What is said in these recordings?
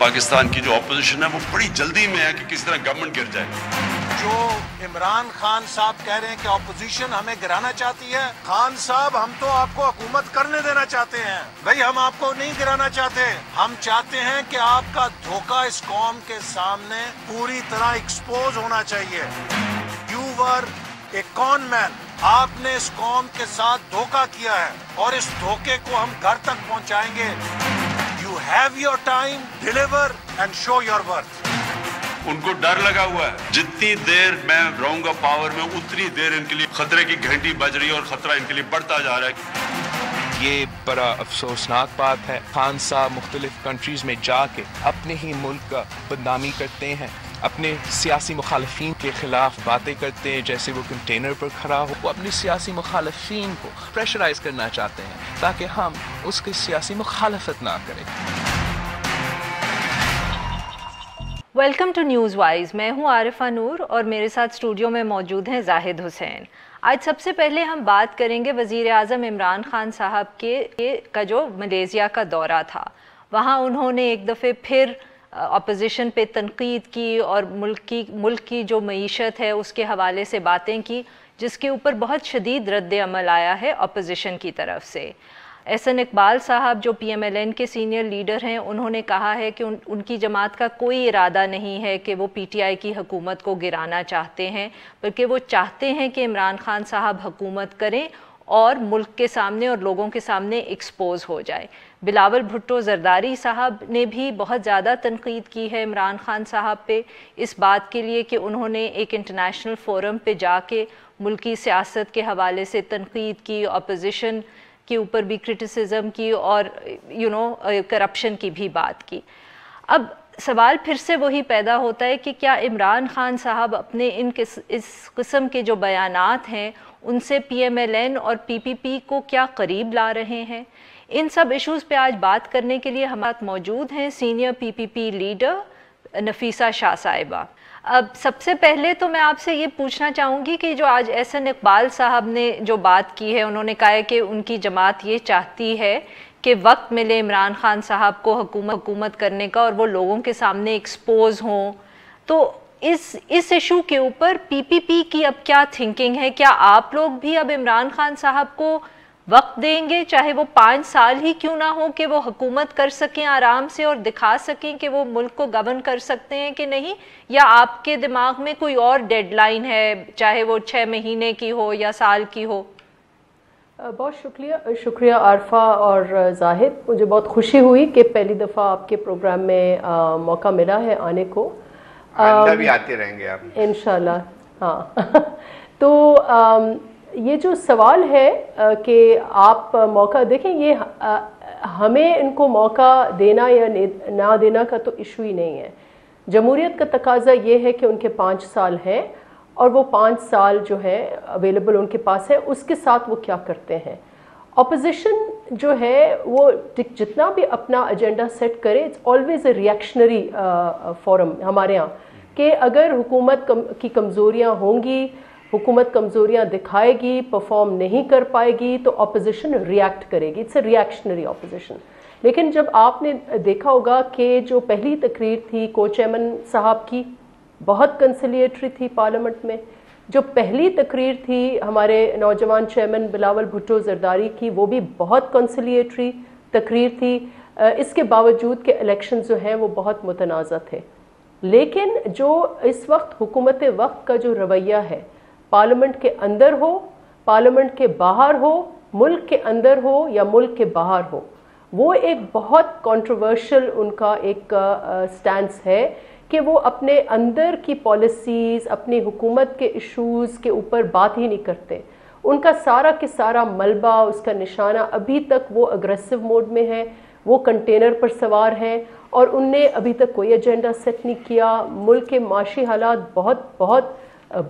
पाकिस्तान की जो ऑपोजिशन है वो बड़ी जल्दी में है कि किस तरह गवर्नमेंट गिर जाए। जो इमरान खान साहब कह रहे हैं कि ऑपोजिशन हमें गिराना चाहती है, खान साहब हम तो आपको हुकूमत करने देना चाहते हैं भाई, हम आपको नहीं गिराना चाहते। हम चाहते हैं कि आपका धोखा इस कौम के सामने पूरी तरह एक्सपोज होना चाहिए। You were A cone man, आपने इस कौम के साथ धोखा किया है और इस धोखे को हम घर तक पहुंचाएंगे। You have your time, deliver and show your worth. उनको डर लगा हुआ है, जितनी देर मैं रहूंगा पावर में उतनी देर इनके लिए खतरे की घंटी बज रही है और खतरा इनके लिए बढ़ता जा रहा है। ये बड़ा अफसोसनाक बात है। खान साहब मुख्तलिफ कंट्रीज़ में जाके अपने ही मुल्क का बदनामी करते हैं, अपने सियासी मुखालफीन के खिलाफ बातें करते हैं जैसे वो कंटेनर पर खड़ा हो। वो अपने सियासी मुखालफीन को प्रेशराइज करना चाहते हैं ताकि हम उसकी सियासी मुखालफत ना करें। Welcome to News Wise. मैं हूं आरिफा नूर और मेरे साथ स्टूडियो में मौजूद हैं जाहिद हुसैन। आज सबसे पहले हम बात करेंगे वज़ीर आज़म इमरान खान साहब का जो मलेशिया का दौरा था। वहां उन्होंने एक दफ़े फिर अपोजिशन पे तनकीद की और मुल्क की जो मईशत है उसके हवाले से बातें की, जिसके ऊपर बहुत शदीद रद्द अमल आया है अपोजिशन की तरफ से। एहसन इकबाल साहब जो PMLN के सीनियर लीडर हैं, उन्होंने कहा है कि उनकी जमात का कोई इरादा नहीं है कि वो PTI की हुकूमत को गिराना चाहते हैं, बल्कि वो चाहते हैं कि इमरान खान साहब हुकूमत करें और मुल्क के सामने और लोगों के सामने एक्सपोज हो जाए। बिलावल भुट्टो ज़रदारी साहब ने भी बहुत ज़्यादा तनकीद की है इमरान खान साहब पे, इस बात के लिए कि उन्होंने एक इंटरनेशनल फोरम पे जाके मुल्की सियासत के हवाले से तनकीद की, अपोजिशन के ऊपर भी क्रिटिसिज्म की और करप्शन की भी बात की। अब सवाल फिर से वही पैदा होता है कि क्या इमरान खान साहब अपने इस किस्म के जो बयानात हैं उनसे PMLN और PPP को क्या करीब ला रहे हैं? इन सब इश्यूज़ पे आज बात करने के लिए हमारे साथ मौजूद हैं senior PPP leader Nafisa Shah साहिबा। अब सबसे पहले तो मैं आपसे ये पूछना चाहूँगी कि जो आज एहसन इकबाल साहब ने जो बात की है, उन्होंने कहा है कि उनकी जमात ये चाहती है कि वक्त मिले इमरान खान साहब को हुकूमत करने का और वो लोगों के सामने एक्सपोज हों, तो इस इशू के ऊपर PPP की अब क्या थिंकिंग है? क्या आप लोग भी अब इमरान खान साहब को वक्त देंगे, चाहे वो 5 साल ही क्यों ना हो, कि वो हुकूमत कर सकें आराम से और दिखा सकें कि वो मुल्क को गवर्न कर सकते हैं कि नहीं? या आपके दिमाग में कोई और डेडलाइन है, चाहे वो 6 महीने की हो या साल की हो? बहुत शुक्रिया आरफा और जाहिद। मुझे बहुत खुशी हुई कि पहली दफ़ा आपके प्रोग्राम में मौका मिला है आने को। आइंदा भी आते रहेंगे आप इंशाल्लाह। हाँ तो ये जो सवाल है कि आप मौका देखें, ये हमें इनको मौका देना या ना देना का तो इशू ही नहीं है। जमहूरियत का तकाजा ये है कि उनके 5 साल हैं और वो 5 साल जो है अवेलेबल उनके पास है, उसके साथ वो क्या करते हैं। ऑपोजिशन जो है वो जितना भी अपना एजेंडा सेट करे, it's always a reactionary forum हमारे यहाँ, कि अगर हुकूमत की कमज़ोरियाँ होंगी, हुकूमत कमज़ोरियाँ दिखाएगी, परफॉर्म नहीं कर पाएगी, तो ऑपोजिशन रिएक्ट करेगी। It's a reactionary opposition. लेकिन जब आपने देखा होगा कि जो पहली तकरीर थी को चेयरमैन साहब की, बहुत कंसिलिएटरी थी पार्लियामेंट में। जो पहली तकरीर थी हमारे नौजवान चेयरमैन बिलावल भुट्टो ज़रदारी की, वो भी बहुत कंसिलिएटरी तकरीर थी। इसके बावजूद कि इलेक्शन जो हैं वो बहुत मुतनाज़ा थे। लेकिन जो इस वक्त हुकूमत वक्त का जो रवैया है, पार्लियामेंट के अंदर हो, पार्लियामेंट के बाहर हो, मुल्क के अंदर हो या मुल्क के बाहर हो, वो एक बहुत कंट्रोवर्शियल उनका एक स्टैंस है कि वो अपने अंदर की पॉलिसीज़, अपनी हुकूमत के इश्यूज़ के ऊपर बात ही नहीं करते। उनका सारा के सारा मलबा, उसका निशाना अभी तक वो अग्रेसिव मोड में है, वो कंटेनर पर सवार हैं और उनने अभी तक कोई एजेंडा सेट नहीं किया। मुल्क के माशी हालात बहुत बहुत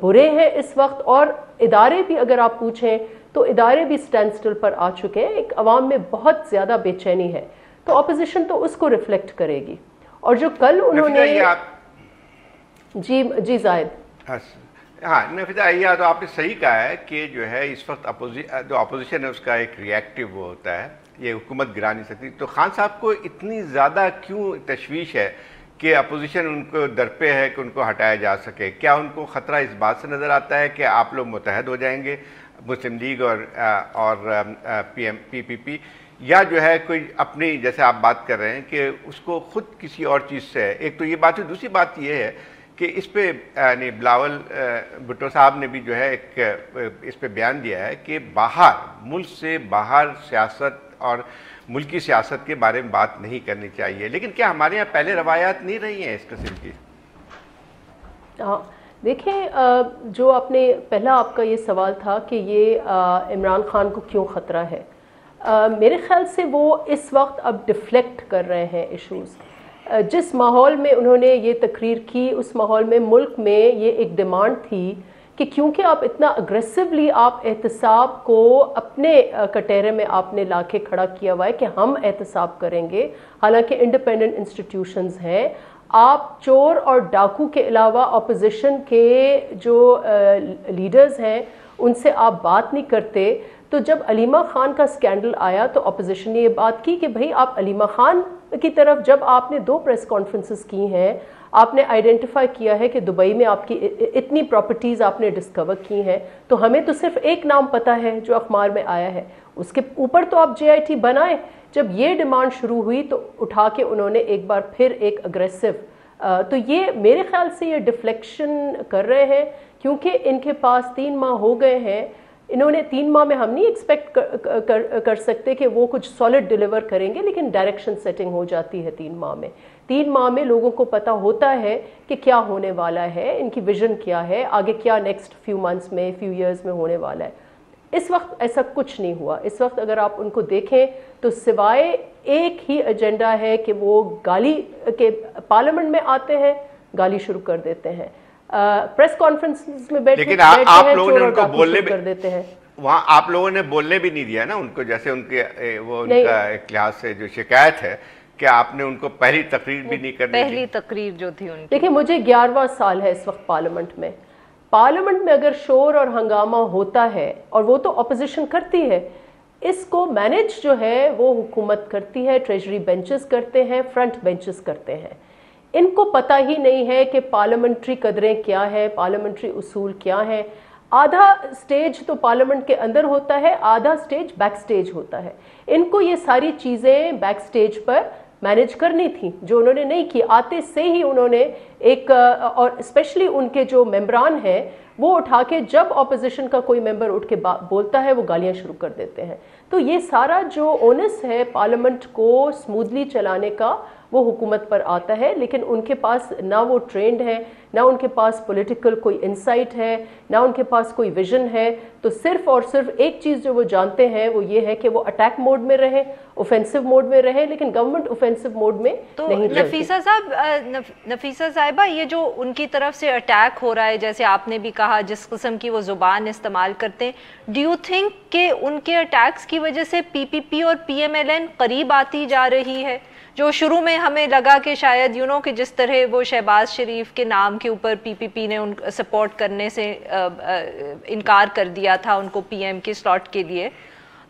बुरे हैं इस वक्त, और इदारे भी अगर आप पूछें तो इदारे भी स्टैंड स्टिल पर आ चुके हैं। एक अवाम में बहुत ज़्यादा बेचैनी है, तो अपोजिशन तो उसको रिफ्लेक्ट करेगी। और जो कल उन्होंने जी जाहिद। हाँ नफीसा, यह तो आपने सही कहा है कि जो है इस वक्त जो अपोजिशन है उसका एक रिएक्टिव वो होता है, یہ حکومت گرا نہیں سکتی. تو خان صاحب کو اتنی زیادہ کیوں تشویش ہے کہ اپوزیشن ان کو درپے ہے کہ ان کو ہٹایا جا سکے؟ کیا ان کو خطرہ اس بات سے نظر آتا ہے کہ آپ لوگ متحد ہو جائیں گے مسلم لیگ اور پی پی پی، یا جو ہے کوئی اپنی جیسے آپ بات کر رہے ہیں کہ اس کو خود کسی اور چیز سے ہے؟ ایک تو یہ بات ہے، دوسری بات یہ ہے کہ اس پہ یعنی بلاول بھٹو صاحب نے بھی جو ہے ایک اس پہ بیان دیا ہے کہ باہر ملک سے باہر سیاست اور ملکی سیاست کے بارے میں بات نہیں کرنی چاہیے. لیکن کیا ہمارے یہاں پہلے روایات نہیں رہی ہیں اس قسم کی؟ دیکھیں، جو آپ نے پہلا آپ کا یہ سوال تھا کہ یہ عمران خان کو کیوں خطرہ ہے، میرے خیال سے وہ اس وقت اب ڈیفلیکٹ کر رہے ہیں ایشوز. جس ماحول میں انہوں نے یہ تقریر کی اس ماحول میں ملک میں یہ ایک ڈیمانڈ تھی کہ کیونکہ آپ اتنا اگریسولی آپ احتساب کو اپنے کٹہرے میں آپ نے لا کے کھڑا کیا ہوا ہے کہ ہم احتساب کریں گے، حالانکہ انڈیپینڈنٹ انسٹیٹیوشنز ہیں. آپ چور اور ڈاکو کے علاوہ اپوزیشن کے جو لیڈرز ہیں ان سے آپ بات نہیں کرتے. تو جب علیمہ خان کا سکینڈل آیا تو اپوزیشن نے یہ بات کی کہ بھئی آپ علیمہ خان کی طرف، جب آپ نے 2 پریس کانفرنسز کی ہیں، آپ نے آئیڈینٹیفائی کیا ہے کہ دبئی میں آپ کی اتنی پراپرٹیز آپ نے ڈسکور کی ہیں، تو ہمیں تو صرف ایک نام پتہ ہے جو اخبار میں آیا ہے، اس کے اوپر تو آپ JIT بنائیں. جب یہ ڈیمانڈ شروع ہوئی تو اٹھا کے انہوں نے ایک بار پھر ایک اگریسو، تو یہ میرے خیال سے یہ ڈیفلیکشن کر رہے ہیں کیونکہ ان کے پاس 3 ماہ ہو گئے ہیں. انہوں نے 3 ماہ میں ہم نہیں ایکسپیکٹ کر سکتے کہ وہ کچھ سالڈ ڈیلیور کریں گے، لیکن ڈائریکشن سیٹنگ ہو جاتی ہے 3 ماہ میں. 3 ماہ میں لوگوں کو پتہ ہوتا ہے کہ کیا ہونے والا ہے، ان کی ویژن کیا ہے، آگے کیا نیکسٹ فیو منتھس میں فیو ایئرز میں ہونے والا ہے. اس وقت ایسا کچھ نہیں ہوا. اس وقت اگر آپ ان کو دیکھیں تو سوائے ایک ہی ایجنڈا ہے کہ وہ گالی کے پارلیمنٹ میں آتے ہیں، گالی شروع کر دیتے ہیں، پریس کانفرنس میں بیٹھتے ہیں، آپ لوگوں نے ان کو بولنے کر دیتے ہیں. وہاں آپ لوگوں نے بولنے بھی نہیں دیا نا ان کو، جیسے ان کے وہ ان کا ایک لحاظ سے جو شکایت ہے کہ آپ نے ان کو پہلی تقریر بھی نہیں کرنی. پہلی تقریر جو تھی ان کی، دیکھیں مجھے 11واں سال ہے اس وقت پارلیمنٹ میں اگر شور اور ہنگامہ ہوتا ہے اور وہ تو اپوزیشن کرتی ہے، اس کو مینیج جو ہے وہ حکومت کرتی ہے، ٹریجری بینچز کرتے ہیں، فرنٹ بینچز کرتے ہیں. ان کو پتہ ہی نہیں ہے کہ پارلیمنٹری قدریں کیا ہے، پارلیمنٹری اصول کیا ہیں. آدھا سٹیج تو پارلیمنٹ کے اندر ہوتا ہے، آدھا سٹیج بیک سٹیج ہوتا ہے. ان کو یہ ساری چیزیں بیک سٹیج پر مینیج کرنی تھی جو انہوں نے نہیں کی. آتے سے ہی انہوں نے ایک، اور اسپیشلی ان کے جو ممبران ہیں وہ اٹھا کے جب اپوزیشن کا کوئی ممبر اٹھ کے بولتا ہے وہ گالیاں شروع کر دیتے ہیں. تو یہ سارا جو اونس ہے پارلیمنٹ کو سموتھلی چلانے کا وہ حکومت پر آتا ہے، لیکن ان کے پاس نہ وہ ٹرینڈ ہے، نہ ان کے پاس پولیٹیکل کوئی انسائٹ ہے، نہ ان کے پاس کوئی ویژن ہے. تو صرف اور صرف ایک چیز جو وہ جانتے ہیں وہ یہ ہے کہ وہ اٹیک موڈ میں رہے، اوفینسو موڈ میں رہے، لیکن گورنمنٹ اوفینسو موڈ میں نہیں چلتی. نفیسہ صاحبہ، یہ جو ان کی طرف سے اٹیک ہو رہا ہے، جیسے آپ نے بھی کہا جس قسم کی وہ زبان استعمال کرتے ہیں، ڈو یو تھنک کہ ان کے اٹیکس کی وجہ سے پی پی پی اور پی ایم ایل این قریب آتی جا رہی ہے؟ جو شروع میں ہمیں لگا کہ شاید کہ جس طرح وہ شہباز شریف کے نام کے اوپر پی پی پی نے ان سپورٹ کرنے سے انکار کر دیا تھا ان کو پی ایم کے سلاٹ کے لیے،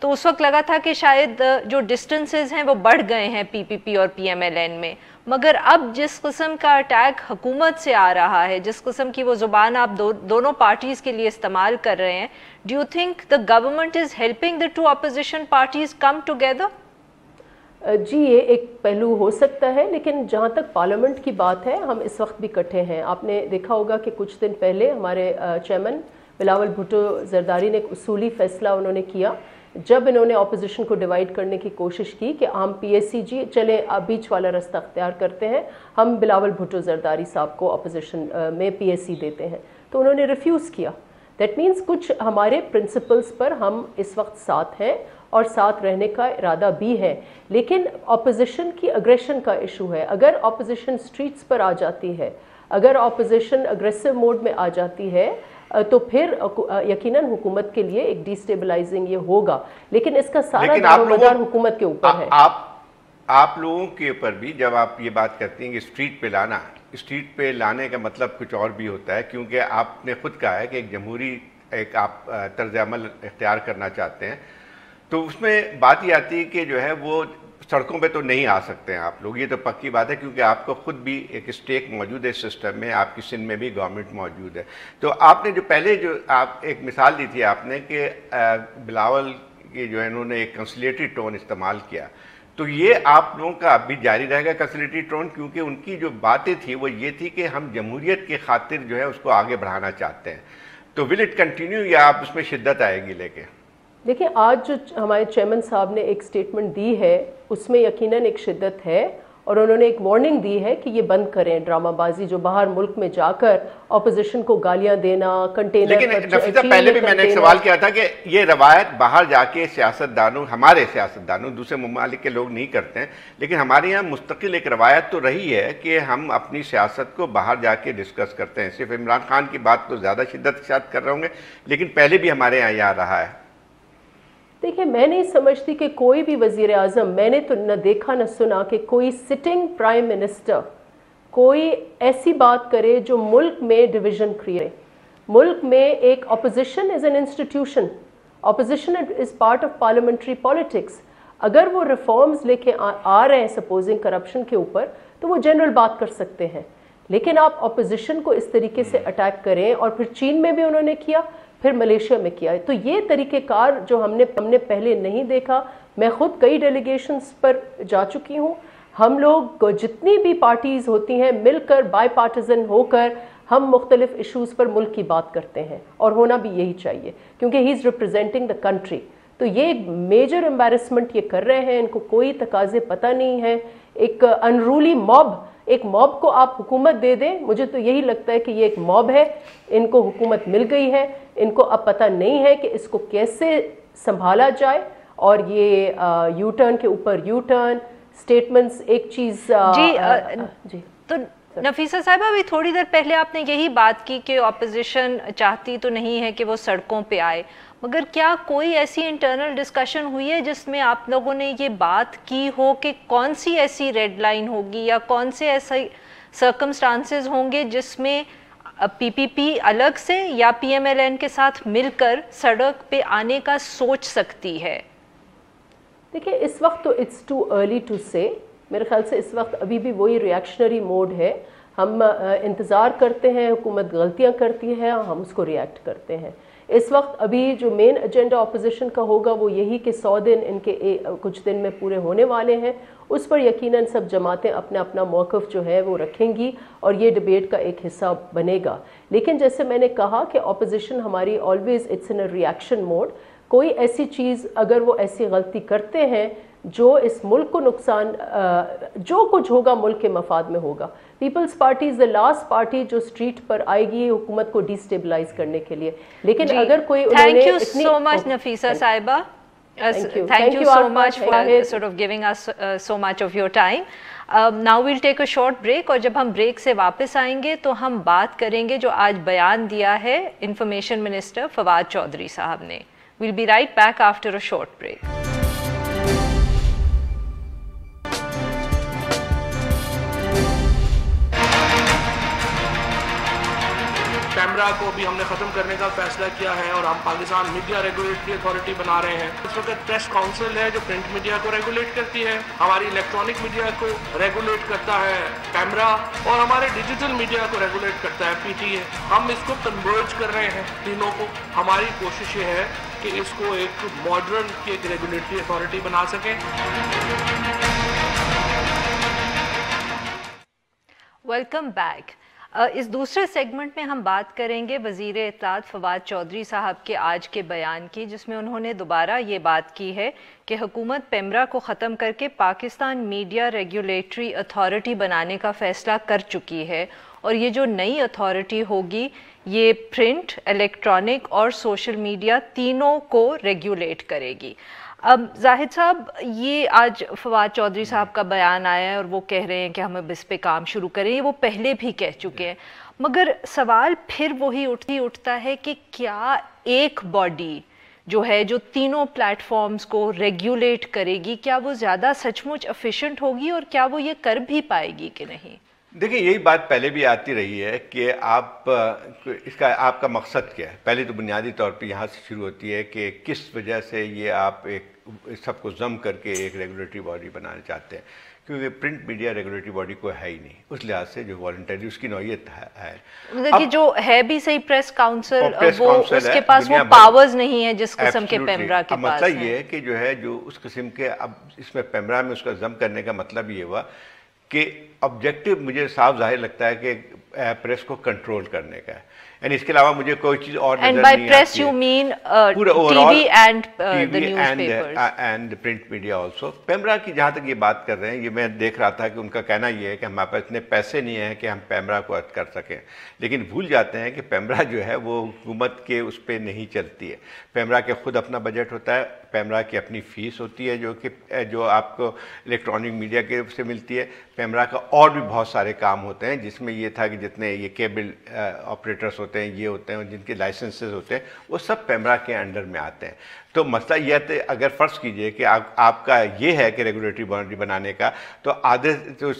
تو اس وقت لگا تھا کہ شاید جو ڈسٹنسز ہیں وہ بڑھ گئے ہیں پی پی پی اور پی ایم ایل این میں. مگر اب جس قسم کا اٹیک حکومت سے آ رہا ہے، جس قسم کی وہ زبان آپ دونوں پارٹیز کے لیے استعمال کر رہے ہیں، do you think the government is helping the 2 opposition parties come together? جی یہ ایک پہلو ہو سکتا ہے، لیکن جہاں تک پارلیمنٹ کی بات ہے ہم اس وقت بھی اکٹھے ہیں. آپ نے دیکھا ہوگا کہ کچھ دن پہلے ہمارے چیئرمین بلاول بھٹو زرداری نے ایک اصولی فیصلہ انہوں نے کیا جب انہوں نے اپوزیشن کو ڈیوائیڈ کرنے کی کوشش کی کہ ہم پی ایس سی جی چلیں بیچ والا رستہ اختیار کرتے ہیں، ہم بلاول بھٹو زرداری صاحب کو اپوزیشن میں پی ایس سی دیتے ہیں، تو انہوں نے ریفیوز کیا. دیٹ مینس کچھ ہمارے پرنسپلز پر ہم اس وقت ساتھ ہیں اور ساتھ رہنے کا ارادہ بھی ہے، لیکن اپوزیشن کی اگریشن کا ایشو ہے. اگر اپوزیشن سٹریٹس پر آ جاتی ہے، اگر اپوزیشن اگریسو موڈ میں آ جاتی ہے تو پھر یقیناً حکومت کے لیے ایک ڈی اسٹیبلائزنگ یہ ہوگا، لیکن اس کا سارا دارومدار حکومت کے اوپر ہے. آپ لوگوں کے اوپر بھی جب آپ یہ بات کرتی ہیں کہ اسٹریٹ پہ لانا، اسٹریٹ پہ لانے کا مطلب کچھ اور بھی ہوتا ہے، کیونکہ آپ نے خود کہا ہے کہ ایک جمہوری ایک آپ طرز عمل اختیار کرنا چاہتے ہیں. तो उसमें बात ये आती है कि जो है वो सड़कों पे तो नहीं आ सकते हैं आप लोग, ये तो पक्की बात है, क्योंकि आपको खुद भी एक स्टेक मौजूद है सिस्टम में, आपकी सिंध में भी गवर्नमेंट मौजूद है। तो आपने जो पहले जो आप एक मिसाल दी थी आपने कि बिलावल की जो है इन्होंने एक कंसिलेटरी टोन इस्तेमाल किया, तो ये आप लोगों का अब भी जारी रहेगा कंसिलेटरी टोन, क्योंकि उनकी जो बातें थी वो ये थी कि हम जमहूरियत की खातिर जो है उसको आगे बढ़ाना चाहते हैं, तो विल इट कंटिन्यू या आप उसमें शिद्दत आएगी लेके? देखिए, आज जो हमारे चेयरमैन साहब ने एक स्टेटमेंट दी है उसमें यकीनन एक शिद्दत है, और उन्होंने एक वार्निंग दी है कि ये बंद करें ड्रामाबाजी, जो बाहर मुल्क में जाकर अपोजिशन को गालियां देना, कंटेनर। लेकिन नफीसा, पहले भी मैंने एक सवाल किया था कि ये रवायत बाहर जाके सियासतदानों, हमारे सियासतदानों, दूसरे ममालिक के लोग नहीं करते हैं, लेकिन हमारे यहाँ मुस्तकिल एक रवायत तो रही है कि हम अपनी सियासत को बाहर जाके डिस्कस करते हैं। सिर्फ इमरान खान की बात तो ज़्यादा शिद्दत के साथ कर रहे होंगे, लेकिन पहले भी हमारे यहाँ रहा है। देखिए, मैं नहीं समझती कि कोई भी वज़ीर आज़म, मैंने तो न देखा न सुना कि कोई सिटिंग प्राइम मिनिस्टर कोई ऐसी बात करे जो मुल्क में डिवीज़न क्रिएट। मुल्क में एक opposition is an institution, opposition is part of parliamentary politics. अगर वो रिफॉर्म्स लेके आ रहे हैं सपोजिंग करप्शन के ऊपर, तो वो जनरल बात कर सकते हैं, लेकिन आप अपोजिशन को इस तरीके से अटैक करें, और फिर चीन में भी उन्होंने किया, फिर मलेशिया में किया, तो ये तरीक़ेकार जो हमने पहले नहीं देखा। मैं खुद कई डेलीगेशंस पर जा चुकी हूँ। हम लोग जितनी भी पार्टीज़ होती हैं मिलकर बाई पार्टिजन होकर हम मुख्तलिफ इशूज़ पर मुल्क की बात करते हैं, और होना भी यही चाहिए, क्योंकि he is representing the country. तो ये एक मेजर एम्बैरसमेंट ये कर रहे हैं, इनको कोई तकाज़े पता नहीं है। एक अनरूली मॉब, एक मॉब को आप हुकूमत दे दें, मुझे तो यही लगता है कि ये एक मॉब है, इनको हुकूमत मिल गई है, इनको अब पता नहीं है कि इसको कैसे संभाला जाए, और ये यू टर्न के ऊपर यू टर्न स्टेटमेंट्स एक चीज़। जी तो नफीसा साहिबा, अभी थोड़ी देर पहले आपने यही बात की कि अपोजिशन चाहती तो नहीं है कि वो सड़कों पे आए, मगर क्या कोई ऐसी इंटरनल डिस्कशन हुई है जिसमें आप लोगों ने ये बात की हो कि कौन सी ऐसी रेड लाइन होगी या कौन से ऐसे सर्कमस्टांसेस होंगे जिसमें पीपीपी अलग से या पीएमएलएन के साथ मिलकर सड़क पे आने का सोच सकती है? देखिए, इस वक्त तो इट्स टू अर्ली टू से। मेरे ख्याल से इस वक्त अभी भी वही रिएक्शनरी मोड है। हम इंतज़ार करते हैं, हुकूमत गलतियां करती है, हम उसको रिएक्ट करते हैं। इस वक्त अभी जो मेन एजेंडा अपोजिशन का होगा वो यही कि 100 दिन इनके कुछ दिन में पूरे होने वाले हैं, उस पर यकीनन सब जमातें अपना अपना मौक़िफ़ जो है वो रखेंगी, और ये डिबेट का एक हिस्सा बनेगा। लेकिन जैसे मैंने कहा कि अपोजिशन हमारी always it's in a reaction mode. कोई ऐसी चीज़, अगर वो ऐसी गलती करते हैं जो इस मुल्क को नुकसान, जो कुछ होगा मुल्क के मफाद में होगा। Peoples Party is the last party जो स्ट्रीट पर आएगी हुकूमत को डिस्टेबलाइज करने के लिए। लेकिन अगर कोई, thank you so much Nafisa साहिबा, thank you so much for sort of giving us so much of your time. Now we'll take a short break, और जब हम ब्रेक से वापस आएंगे तो हम बात करेंगे जो आज बयान दिया है इंफॉर्मेशन मिनिस्टर फवाद चौधरी साहब ने। We'll be right back after a short break. Camera को भी हमने ख़त्म करने का फैसला किया है, और हम पाकिस्तान मीडिया रेगुलेटरी अथॉरिटी बना रहे हैं। इस वक्त प्रेस काउंसिल है जो प्रिंट मीडिया को रेगुलेट करती है, हमारी इलेक्ट्रॉनिक मीडिया को रेगुलेट करता है कैमरा, और हमारे डिजिटल मीडिया को रेगुलेट करता है पीटीए। हम इसको कन्वर्ज कर रहे हैं तीनों को। हमारी कोशिश ये है कि इसको एक मॉडर्न की एक रेगुलेटरी अथॉरिटी बना सकें। Welcome back. इस दूसरे सेगमेंट में हम बात करेंगे वज़ीर इत्तलात फवाद चौधरी साहब के आज के बयान की, जिसमें उन्होंने दोबारा ये बात की है कि हुकूमत पेमरा को ख़त्म करके पाकिस्तान मीडिया रेगुलेटरी अथॉरिटी बनाने का फ़ैसला कर चुकी है, और ये जो नई अथॉरिटी होगी ये प्रिंट, इलेक्ट्रॉनिक और सोशल मीडिया तीनों को रेगुलेट करेगी। अब जाहिद साहब, ये आज फवाद चौधरी साहब का बयान आया है और वो कह रहे हैं कि हम अब इस पे काम शुरू करें, ये वो पहले भी कह चुके हैं, मगर सवाल फिर वही उठता है कि क्या एक बॉडी जो है जो तीनों प्लेटफॉर्म्स को रेगुलेट करेगी, क्या वो ज़्यादा सचमुच एफिशिएंट होगी, और क्या वो ये कर भी पाएगी कि नहीं? دیکھیں یہی بات پہلے بھی آتی رہی ہے کہ آپ کا مقصد کیا ہے. پہلے تو بنیادی طور پہ یہاں سے شروع ہوتی ہے کہ کس وجہ سے یہ آپ ایک سب کو ضم کر کے ایک ریگولیٹری باڈی بنانا چاہتے ہیں, کیونکہ پرنٹ میڈیا ریگولیٹری باڈی کوئی ہے ہی نہیں. اس لحاظ سے جو والنٹری اس کی نوعیت ہے, کہ جو ہے بھی صحیح پریس کاؤنسل, وہ اس کے پاس وہ پاورز نہیں ہے جس قسم کے پیمرا کے پاس. مطلب یہ ہے کہ جو ہے جو اس قسم کے, اب اس میں پیمرا میں اس کا ضم کرنے کا مطلب یہ ہوا کہ آبجیکٹو مجھے صاف ظاہر لگتا ہے کہ پریس کو کنٹرول کرنے کا ہے, یعنی اس کے علاوہ مجھے کوئی چیز اور نظر نہیں آتی ہے. پورا T V and print media also. PEMRA کی جہاں تک یہ بات کر رہے ہیں, یہ میں دیکھ رہا تھا کہ ان کا کہنا یہ ہے کہ ہمارے پاس اتنے پیسے نہیں ہیں کہ ہم پیمرا کو کر سکیں, لیکن بھول جاتے ہیں کہ پیمرا جو ہے وہ حکومت کے اس پہ نہیں چلتی ہے. پیمرا کے خود اپنا بجٹ ہوتا ہے, پیمرا کی اپنی فیس ہوتی ہے جو آپ کو الیکٹرانک میڈیا کے سے ملتی ہے. پیمرا کا اور بھی بہت سارے کام ہوتے ہیں, جس میں یہ تھا کہ جتنے یہ کیبل آپریٹرس ہوتے ہیں, یہ ہوتے ہیں, جن کے لائسنسز ہوتے ہیں, وہ سب پیمرا کے انڈر میں آتے ہیں. تو مسئلہ یہ ہے, اگر فرض کیجئے کہ آپ کا یہ ہے کہ ریگولیٹری باڈی بنانے کا, تو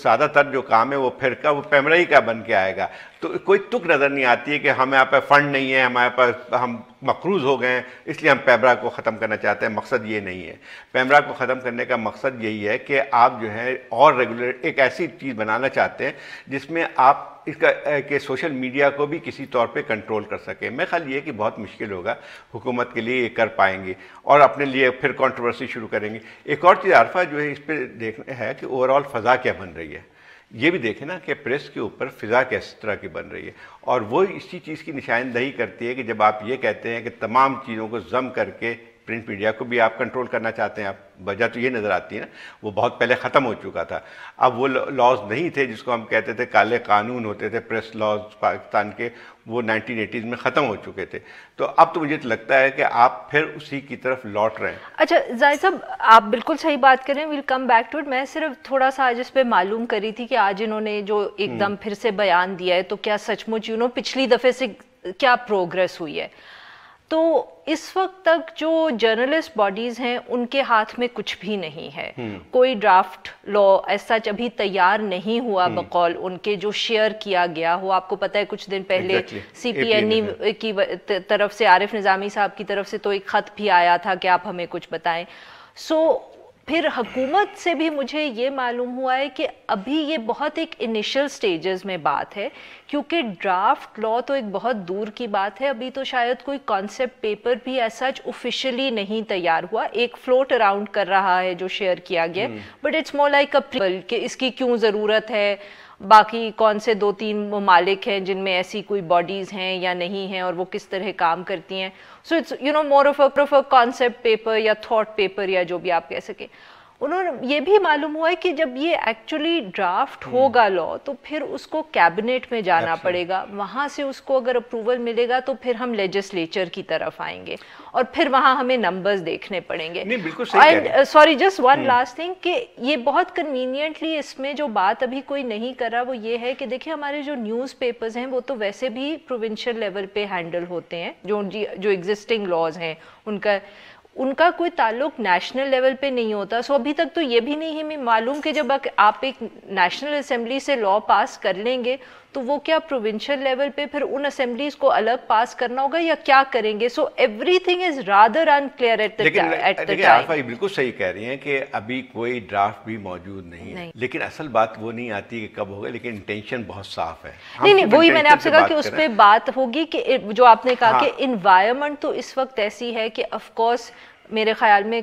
زیادہ تر جو کام ہے وہ پھر وہ پیمرا ہی کا بن کے آئے گا. تو کوئی تک نظر نہیں آتی ہے کہ ہمیں یہاں پہ فنڈ نہیں ہے, ہمارے پاس ہم مقروض ہو گئے ہیں اس لیے ہم پیمرا کو ختم کرنا چاہتے ہیں. مقصد یہ نہیں ہے. پیمرا کو ختم کرنے کا مقصد یہی ہے کہ آپ جو ہے اور ایک ایسی چیز بنانا چاہتے ہیں جس میں آپ اس کا کہ سوشل میڈیا کو بھی کسی طور پہ کنٹرول کر سکیں. میں خیال یہ کہ بہت مشکل ہوگا حکومت کے لیے یہ کر پائیں گے, اور اپنے لیے پھر کنٹروورسی شروع کریں گے. ایک اور چیز عارفہ جو ہے اس پہ دیکھنا ہے کہ اوور آل فضا کیا بن رہی ہے. یہ بھی دیکھیں نا کہ پریس کے اوپر فضا کس طرح کی بن رہی ہے, اور وہ اسی چیز کی نشاندہی کرتی ہے کہ جب آپ یہ کہتے ہیں کہ تمام چیزوں کو ضم کر کے پرنٹ میڈیا کو بھی آپ کنٹرول کرنا چاہتے ہیں. آپ وجہ تو یہ نظر آتی ہے نا, وہ بہت پہلے ختم ہو چکا تھا. اب وہ لاز نہیں تھے جس کو ہم کہتے تھے کالے قانون ہوتے تھے پریس لاز پاکستان کے, وہ 1980s میں ختم ہو چکے تھے. تو اب تو مجھے لگتا ہے کہ آپ پھر اسی کی طرف لوٹ رہے ہیں. اچھا زاہد صاحب, آپ بالکل صحیح بات کریں, we'll come back to it. میں صرف تھوڑا سا آج اس پہ معلوم کری تھی کہ آج انہوں نے جو ایک دم پھر سے بیان دیا ہے, تو کیا سچ مچ پچھلی دفعے سے کیا پروگریس ہوئی ہے. تو اس وقت تک جو جرنلسٹ باڈیز ہیں ان کے ہاتھ میں کچھ بھی نہیں ہے. کوئی ڈرافٹ لا ایسا ابھی تیار نہیں ہوا بقول ان کے جو شیئر کیا گیا ہو. آپ کو پتہ ہے کچھ دن پہلے سی پی این ای کی طرف سے, عارف نظامی صاحب کی طرف سے تو ایک خط بھی آیا تھا کہ آپ ہمیں کچھ بتائیں. پھر حکومت سے بھی مجھے یہ معلوم ہوا ہے کہ ابھی یہ بہت ایک انیشل سٹیجز میں بات ہے, کیونکہ ڈرافٹ لا تو ایک بہت دور کی بات ہے. ابھی تو شاید کوئی کانسیپٹ پیپر بھی ایسا آفیشلی نہیں تیار ہوا. ایک فلوٹ اراؤنڈ کر رہا ہے جو شیئر کیا گیا, but it's more like a کہ اس کی کیوں ضرورت ہے, باقی کون سے 2-3 ممالک ہیں جن میں ایسی کوئی باڈیز ہیں یا نہیں ہیں, اور وہ کس طرح کام کرتی ہیں. So it's more of a concept paper یا تھاٹ پیپر یا جو بھی آپ کہہ سکیں. انہوں نے یہ بھی معلوم ہوا ہے کہ جب یہ ایکچولی ڈرافٹ ہوگا لا, تو پھر اس کو کیبنٹ میں جانا پڑے گا, وہاں سے اس کو اگر اپروول ملے گا تو پھر ہم لیجسلیچر کی طرف آئیں گے, اور پھر وہاں ہمیں نمبرز دیکھنے پڑیں گے. Sorry just one last thing, کہ یہ بہت کنوینئنٹلی اس میں جو بات ابھی کوئی نہیں کر رہا وہ یہ ہے کہ دیکھیں ہمارے جو نیوز پیپرز ہیں وہ تو ویسے بھی پروونشل لیول پہ ہینڈل ہوتے ہیں, جو ایگزسٹنگ لاز ہیں ان کا کوئی تعلق نیشنل لیول پہ نہیں ہوتا. سو ابھی تک تو یہ بھی نہیں ہمیں معلوم کہ جب آپ ایک نیشنل اسمبلی سے لا پاس کر لیں گے تو وہ کیا پروونشل لیول پہ پھر ان اسمبلیز کو الگ پاس کرنا ہوگا یا کیا کریں گے. سو ایوری تھنگ is rather unclear at the time. Arifa یہ بالکل صحیح کہہ رہی ہیں کہ ابھی کوئی ڈرافٹ بھی موجود نہیں ہے, لیکن اصل بات وہ نہیں آتی کہ کب ہوگا, لیکن انٹینشن بہت صاف ہے. نہیں, وہی میں نے آپ سے کہا کہ اس پہ بات ہوگی کہ جو آپ نے کہا کہ انوائرمنٹ تو اس وقت ایسی ہے کہ آف کورس میرے خیال میں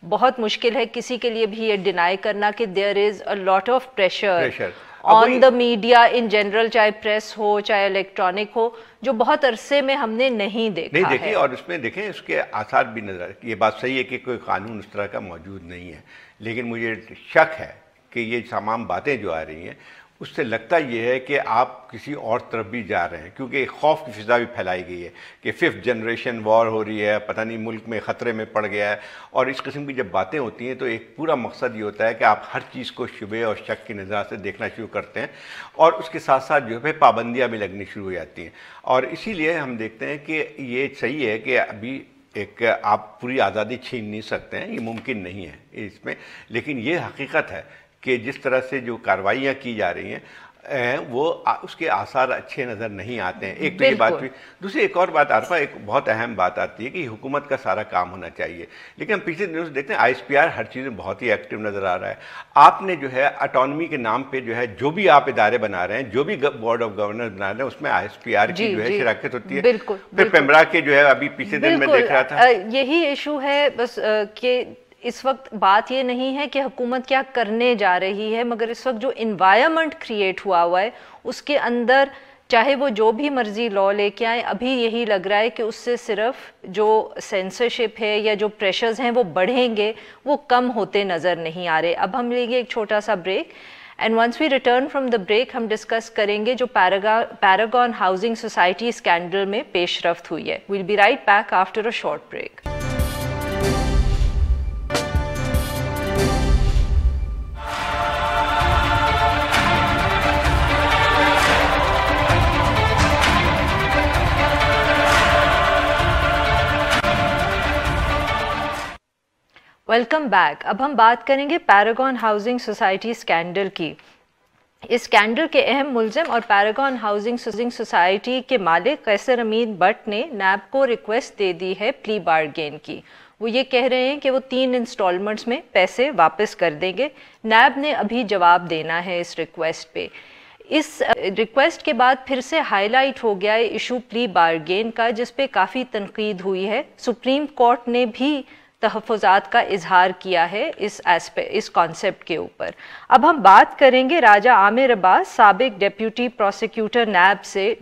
بہت مشکل ہے کسی کے لیے بھی یہ ڈینائی کرنا کہ there is a lot of pressure on the media in general, چاہے پریس ہو چاہے الیکٹرانک ہو, جو بہت عرصے میں ہم نے نہیں دیکھا ہے. اور اس میں دیکھیں اس کے آثار بھی نظر, یہ بات صحیح ہے کہ کوئی قانون اس طرح کا موجود نہیں ہے, لیکن مجھے شک ہے کہ یہ تمام باتیں جو آ رہی ہیں اس سے لگتا یہ ہے کہ آپ کسی اور طرف بھی جا رہے ہیں, کیونکہ ایک خوف کی فضا بھی پھیلائی گئی ہے کہ 5th جنریشن وار ہو رہی ہے, پتہ نہیں ملک میں خطرے میں پڑ گیا ہے. اور اس قسم کی جب باتیں ہوتی ہیں تو ایک پورا مقصد یہ ہوتا ہے کہ آپ ہر چیز کو شبہ اور شک کی نظر سے دیکھنا شروع کرتے ہیں, اور اس کے ساتھ ساتھ جو ہے پابندیاں بھی لگنی شروع ہو جاتی ہیں. اور اسی لیے ہم دیکھتے ہیں کہ یہ صحیح ہے کہ ابھی ایک آپ پوری آزادی چھین نہیں سکتے ہیں, یہ ممکن نہیں ہے اس میں, لیکن یہ حقیقت ہے کہ جس طرح سے جو کارروائیاں کی جا رہی ہیں وہ اس کے آثار اچھے نظر نہیں آتے ہیں. ایک تو یہ بات ہوئی. دوسری ایک اور بات عارفہ, ایک بہت اہم بات آتی ہے کہ حکومت کا سارا کام ہونا چاہیے, لیکن ہم پیچھے دنوں سے دیکھتے ہیں ISPR ہر چیز میں بہت ہی ایکٹیو نظر آ رہا ہے. آپ نے جو ہے اٹانومی کے نام پہ جو ہے جو بھی آپ ادارے بنا رہے ہیں, جو بھی بورڈ آف گورنر بنا رہے ہیں, اس میں ISPR کی جو ہے شراکت ہوتی ہے. پھر پیمرا کے جو ہے ابھی پیچھے دن میں دیکھ رہا تھا, یہی ایشو ہے بس کہ اس وقت بات یہ نہیں ہے کہ حکومت کیا کرنے جا رہی ہے, مگر اس وقت جو انوائرمنٹ کریٹ ہوا ہے اس کے اندر چاہے وہ جو بھی مرضی لا لے کے آئیں, ابھی یہی لگ رہا ہے کہ اس سے صرف جو سینسرشپ ہے یا جو پریشرز ہیں وہ بڑھیں گے, وہ کم ہوتے نظر نہیں آ رہے. اب ہم لیں گے ایک چھوٹا سا break, and once we return from the break ہم ڈسکس کریں گے جو پیراگون ہاؤسنگ سوسائٹی اسکینڈل میں پیش رفت ہوئی ہے. We'll be right back after a short break. Welcome back. اب ہم بات کریں گے پیراگون ہاؤسنگ سوسائٹی اسکینڈل کی. اس اسکینڈل کے اہم ملزم اور پیراگون ہاؤسنگ سوسائٹی کے مالک قیصر امین بٹ نے نیب کو ریکویسٹ دے دی ہے پلی بارگین کی. وہ یہ کہہ رہے ہیں کہ وہ 3 انسٹالمنٹس میں پیسے واپس کر دیں گے. نیب نے ابھی جواب دینا ہے اس ریکویسٹ پہ. اس ریکویسٹ کے بعد پھر سے ہائی لائٹ ہو گیا ہے ایشو پلی بارگین کا, جس پہ کافی تنقید ہوئی ہے. سپریم کورٹ نے بھی تحفظات کا اظہار کیا ہے اس کانسیپٹ کے اوپر. اب ہم بات کریں گے راجہ عامر عباس, سابق ڈیپیوٹی پروسیکیوٹر نیب سے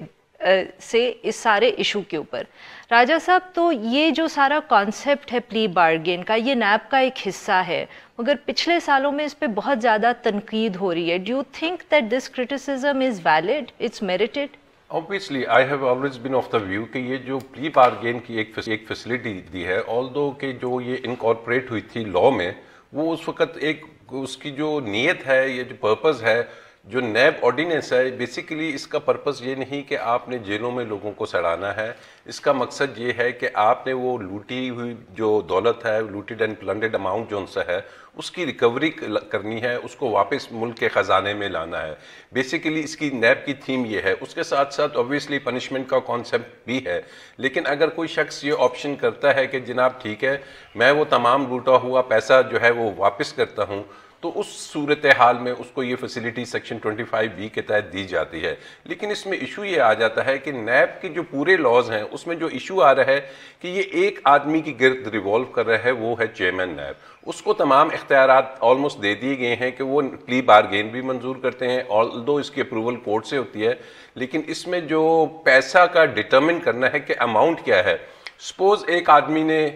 اس سارے ایشو کے اوپر. راجہ صاحب, تو یہ جو سارا کانسیپٹ ہے پلی بارگین کا, یہ نیب کا ایک حصہ ہے, مگر پچھلے سالوں میں اس پہ بہت زیادہ تنقید ہو رہی ہے. Do you think that this criticism is valid, it's merited? Obviously, I have always been of the view کہ یہ جو پلی بارگین کی ایک فیسلٹی دی ہے, although کہ جو یہ انکارپوریٹ ہوئی تھی لاء میں, وہ اس وقت ایک اس کی جو نیت ہے, یہ جو پرپز ہے, جو نیب آرڈیننس ہے, بیسیکلی اس کا پرپز یہ نہیں کہ آپ نے جیلوں میں لوگوں کو سڑانا ہے. اس کا مقصد یہ ہے کہ آپ نے وہ لوٹی ہوئی جو دولت ہے, لوٹیڈ اینڈ پلنڈڈ اماؤنٹ جو ان سے ہے, اس کی ریکوری کرنی ہے, اس کو واپس ملک کے خزانے میں لانا ہے. بیسیکلی اس کی نیب کی تھیم یہ ہے. اس کے ساتھ ساتھ اوبویسلی پنشمنٹ کا کانسیپٹ بھی ہے, لیکن اگر کوئی شخص یہ آپشن کرتا ہے کہ جناب ٹھیک ہے میں وہ تمام لوٹا ہوا پیسہ جو ہے وہ واپس کرتا ہوں, تو اس صورتحال میں اس کو یہ فیسلٹی سیکشن 25B کے تحت دی جاتی ہے. لیکن اس میں ایشو یہ آ جاتا ہے کہ نیب کے جو پورے لاز ہیں اس میں جو ایشو آ رہا ہے کہ یہ ایک آدمی کی گرد ریوالو کر رہا ہے, وہ ہے چیئرمین نیب. اس کو تمام اختیارات آلموسٹ دے دیے گئے ہیں کہ وہ پلی بارگین بھی منظور کرتے ہیں, آلدو اس کی اپروول کورٹ سے ہوتی ہے, لیکن اس میں جو پیسہ کا ڈٹرمن کرنا ہے کہ اماؤنٹ کیا ہے. سپوز ایک آدمی نے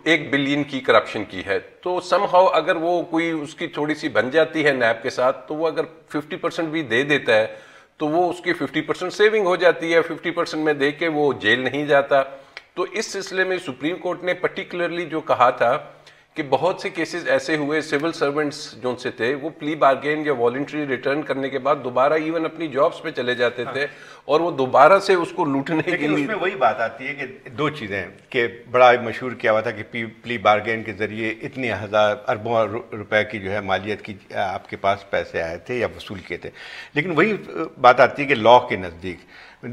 1 بلین کی کرپشن کی ہے, تو سم ہاؤ اگر وہ کوئی اس کی تھوڑی سی بن جاتی ہے نیب کے ساتھ, تو وہ اگر 50% بھی دے دیتا ہے تو وہ اس کی 50% سیونگ ہو جاتی ہے, 50% میں دے کے وہ جیل نہیں جاتا. تو اس سلسلے میں سپریم کورٹ نے پرٹیکولرلی جو کہا تھا کہ بہت سے کیسز ایسے ہوئے سول سرونٹس جو سے تھے, وہ پلی بارگین یا والنٹری ریٹرن کرنے کے بعد دوبارہ ایون اپنی جابس پہ چلے جاتے تھے, اور وہ دوبارہ سے اس کو لوٹنے کے لیے. اس میں وہی بات آتی ہے کہ 2 چیزیں کہ بڑا مشہور کیا ہوا تھا کہ پلی بارگین کے ذریعے اتنے اربوں روپے کی جو ہے مالیت کی آپ کے پاس پیسے آئے تھے یا وصول کیے تھے. لیکن وہی بات آتی ہے کہ لاء کے نزدیک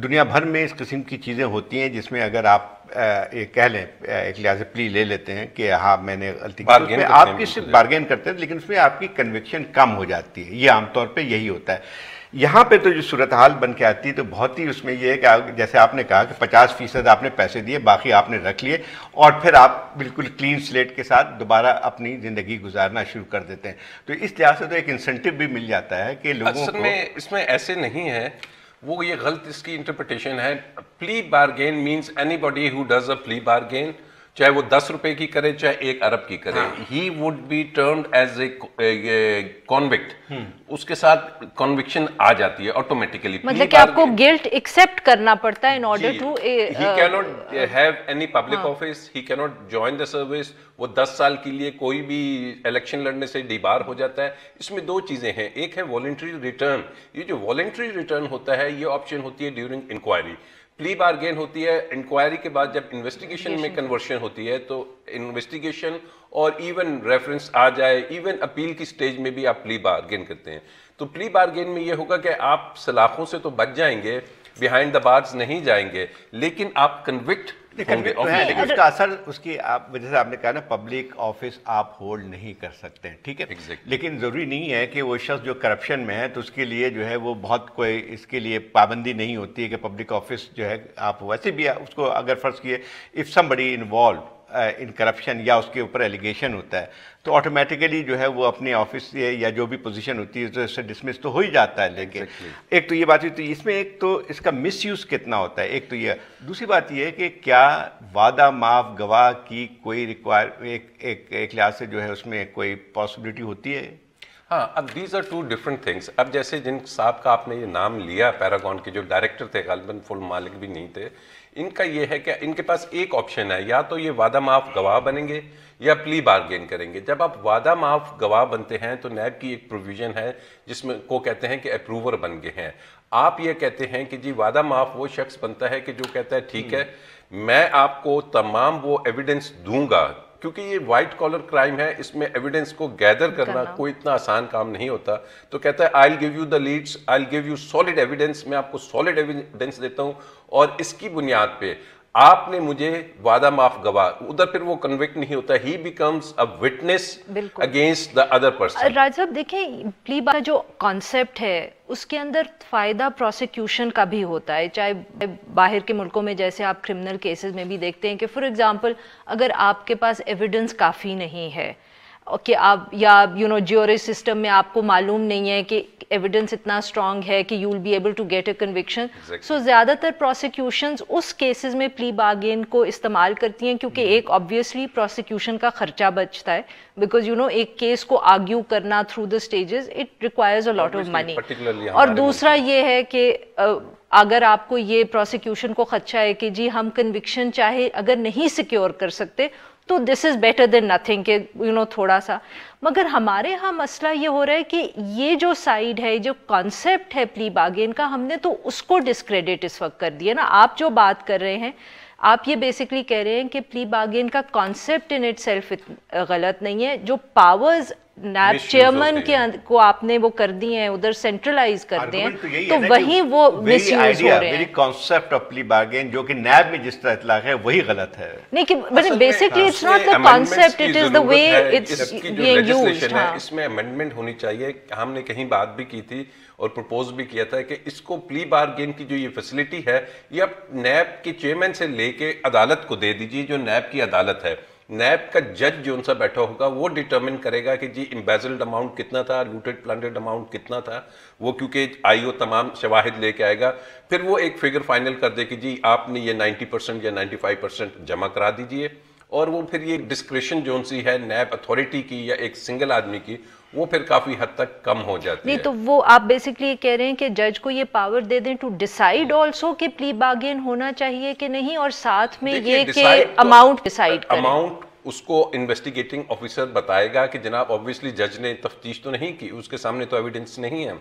دنیا بھر میں اس قسم کی چیزیں ہوتی ہیں جس میں اگر آپ کہہ لیں ایک لحاظ سے پلی لے لیتے ہیں کہ ہاں میں نے غلطی کی, آپ کی صرف بارگین کرتے ہیں, لیکن اس میں آپ کی کنوکشن کم ہو جاتی ہے. یہ عام طور پہ یہی ہوتا ہے. یہاں پہ تو جو صورتحال بن کے آتی ہے تو بہت ہی اس میں یہ ہے کہ جیسے آپ نے کہا کہ 50% آپ نے پیسے دیے, باقی آپ نے رکھ لیے, اور پھر آپ بالکل کلین سلیٹ کے ساتھ دوبارہ اپنی زندگی گزارنا شروع کر دیتے ہیں. تو اس لحاظ سے تو ایک انسینٹیو بھی مل جاتا ہے کہ لوگوں کو. اس میں ایسے نہیں ہے, وہ یہ غلط اس کی انٹرپریٹیشن ہے. پلی bargain means any body who does a پلی بارگین, چاہے وہ 10 روپے کی کرے چاہے 1 ارب کی کرے, he would be termed as a convict. اس کے ساتھ کنوکشن آ جاتی ہے آٹومیٹیکلی. مطلب کہ آپ کو گلٹ ایکسپٹ کرنا پڑتا ہے in order to. He can't have any public office, he can't join the service. وہ 10 سال کے لیے کوئی بھی الیکشن لڑنے سے ڈیبار ہو جاتا ہے. اس میں 2 چیزیں ہیں, ایک ہے والنٹری ریٹرن. یہ جو والنٹری ریٹرن ہوتا ہے یہ آپشن ہوتی ہے ڈیورنگ انکوائری. प्ली बारगेन होती है इंक्वायरी के बाद, जब इन्वेस्टिगेशन में कन्वर्शन होती है तो इन्वेस्टिगेशन और इवन रेफरेंस आ जाए, इवन अपील की स्टेज में भी आप प्ली बारगेन करते हैं। तो प्ली बारगेन में ये होगा कि आप सलाखों से तो बच जाएंगे, बिहाइंड द बार्स नहीं जाएंगे, लेकिन आप कन्विक्ट लेकिन उसका असर उसकी आप जैसे आपने कहा ना, पब्लिक ऑफिस आप होल्ड नहीं कर सकते हैं, ठीक है। Exactly. लेकिन ज़रूरी नहीं है कि वो शख्स जो करप्शन में है तो उसके लिए जो है वो बहुत कोई इसके लिए पाबंदी नहीं होती है कि पब्लिक ऑफिस जो है आप वैसे भी उसको अगर फर्ज किए if somebody involve in corruption या उसके ऊपर एलिगेशन होता है तो ऑटोमेटिकली जो है वो अपने ऑफिस से या जो भी पोजीशन होती है तो इससे डिसमिस तो हो ही जाता है। लेकिन एक तो ये बात हुई, तो इसमें एक तो इसका मिसयूज़ कितना होता है, एक तो ये, दूसरी बात ये है कि क्या वादा माफ गवाह की कोई एक लिहाज से जो है उसमें कोई पॉसिबिलिटी होती है? हाँ, अब these are two different things. अब जैसे जिन साहब का आपने ये नाम लिया पैरागॉन के जो डायरेक्टर थे, गालिबन फुल मालिक भी नहीं थे, इनका ये है कि इनके पास एक ऑप्शन है, या तो ये वादा माफ गवाह बनेंगे या प्ली बारगेन करेंगे। जब आप वादा माफ गवाह बनते हैं तो नैब की एक प्रोविजन है जिसमें को कहते हैं कि अप्रूवर बन गए हैं। आप ये कहते हैं कि जी वादा माफ वो शख्स बनता है कि जो कहता है ठीक है मैं आपको तमाम वो एविडेंस दूंगा, क्योंकि ये वाइट कॉलर क्राइम है, इसमें एविडेंस को गैदर करना कोई इतना आसान काम नहीं होता। तो कहता है I will give you the leads, I will give you solid evidence, मैं आपको सॉलिड एविडेंस देता हूं और इसकी बुनियाद पे आपने मुझे वादा माफ गवाह, उधर फिर वो कन्विक्ट नहीं होता, he becomes a witness against the other person. Raj साहब देखें, प्ली बार जो कॉन्सेप्ट है उसके अंदर फायदा प्रोसिक्यूशन का भी होता है, चाहे बाहर के मुल्कों में जैसे आप क्रिमिनल केसेस में भी देखते हैं कि फॉर एग्जांपल अगर आपके पास एविडेंस काफ़ी नहीं है कि आप या ज्यूरी सिस्टम में आपको मालूम नहीं है कि एविडेंस इतना स्ट्रांग है कि you will be able to get a conviction, so ज़्यादातर प्रोसिक्यूशंस उस केसेस में प्ली बार्गेन को इस्तेमाल करती हैं, क्योंकि एक ऑब्वियसली प्रोसिक्यूशन का खर्चा बचता है, बिकॉज एक केस को आर्ग्यू करना through the stages it requires a lot of money, और दूसरा ये है कि अगर आपको ये प्रोसिक्यूशन को खदशा है कि जी हम कन्विक्शन चाहे अगर नहीं सिक्योर कर सकते तो this is better than nothing के थोड़ा सा। मगर हमारे यहाँ मसला ये हो रहा है कि ये जो साइड है, जो कॉन्सेप्ट है प्ली बार्गेन का, हमने तो उसको डिस्क्रेडिट इस वक्त कर दिया ना। आप जो बात कर रहे हैं, आप ये बेसिकली कह रहे हैं कि प्ली बार्गेन का कॉन्सेप्ट इन इटसेल्फ गलत नहीं है, जो पावर्स नैब चेयरमैन को आपने वो कर दिए हैं, उधर सेंट्रलाइज कर दिए हैं, तो वही वो मिसयूज हो रहे हैं। कॉन्सेप्ट ऑफ प्ली बार्गेन जो कि नैब में जिस तरह इतलाक है वही गलत है। नहीं कि basically it's not the concept, it is the way it's being used. इसमें अमेंडमेंट होनी चाहिए। हमने कहीं बात भी की थी और प्रपोज भी किया था कि इसको प्ली बार्गेन की जो ये फैसिलिटी है ये आप नैब के चेयरमैन से लेके अदालत को दे दीजिए, जो नैब की अदालत है। नैब का जज जो उनसे बैठा होगा वो डिटरमिन करेगा कि जी इम्बेजल्ड अमाउंट कितना था, लूटेड प्लंडेड अमाउंट कितना था, वो क्योंकि आईओ तमाम शवाहिद लेके आएगा, फिर वो एक फिगर फाइनल कर दे कि जी आपने ये 90% या 95% जमा करा दीजिए, और वो फिर ये डिस्क्रिशन जो सी है नैब अथॉरिटी की या एक सिंगल आदमी की, वो फिर काफी हद तक कम हो जाती है। नहीं तो वो आप बेसिकली कह रहे हैं कि जज को ये पावर दे दें टू डिसाइड आल्सो कि प्ली बार्गेन होना चाहिए कि नहीं, और साथ में ये कि अमाउंट डिसाइड करें। अमाउंट उसको इन्वेस्टिगेटिंग ऑफिसर बताएगा कि जनाब ऑब्वियसली जज ने तफ्तीश तो नहीं की, उसके सामने तो एविडेंस नहीं है।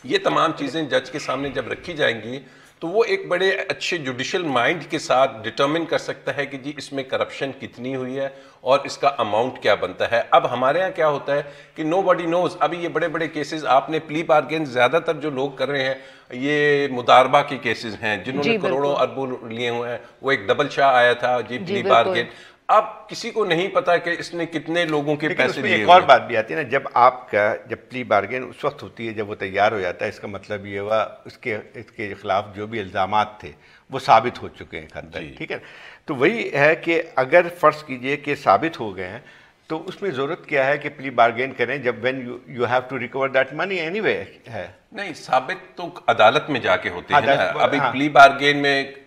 ये तमाम चीजें जज के सामने जब रखी जाएंगी तो वो एक बड़े अच्छे जुडिशियल माइंड के साथ डिटरमिन कर सकता है कि जी इसमें करप्शन कितनी हुई है और इसका अमाउंट क्या बनता है। अब हमारे यहाँ क्या होता है कि नोबडी नोज। अभी ये बड़े बड़े केसेस आपने प्ली बार्गेन ज्यादातर जो लोग कर रहे हैं ये मुदारबा के केसेस हैं जिन्होंने करोड़ों अरबों लिए हुए हैं। वो एक डबल शाह आया था जी प्ली बार्गेन, अब किसी को नहीं पता कि इसने कितने लोगों के पैसे लिए। एक और बात भी आती है ना, जब प्ली बार्गेन उस वक्त होती है जब वो तैयार हो जाता है, इसका मतलब ये हुआ इसके खिलाफ जो भी इल्जामात थे वो साबित हो चुके हैं हद तक, ठीक है। तो वही है कि अगर फर्ज कीजिए कि साबित हो गए हैं तो उसमें जरूरत क्या है कि प्ली बार्गेन करें जब when you have to recover that money anyway है। नहीं, साबित तो अदालत में जाके होते हैं ना। अभी प्ली बार्गेन में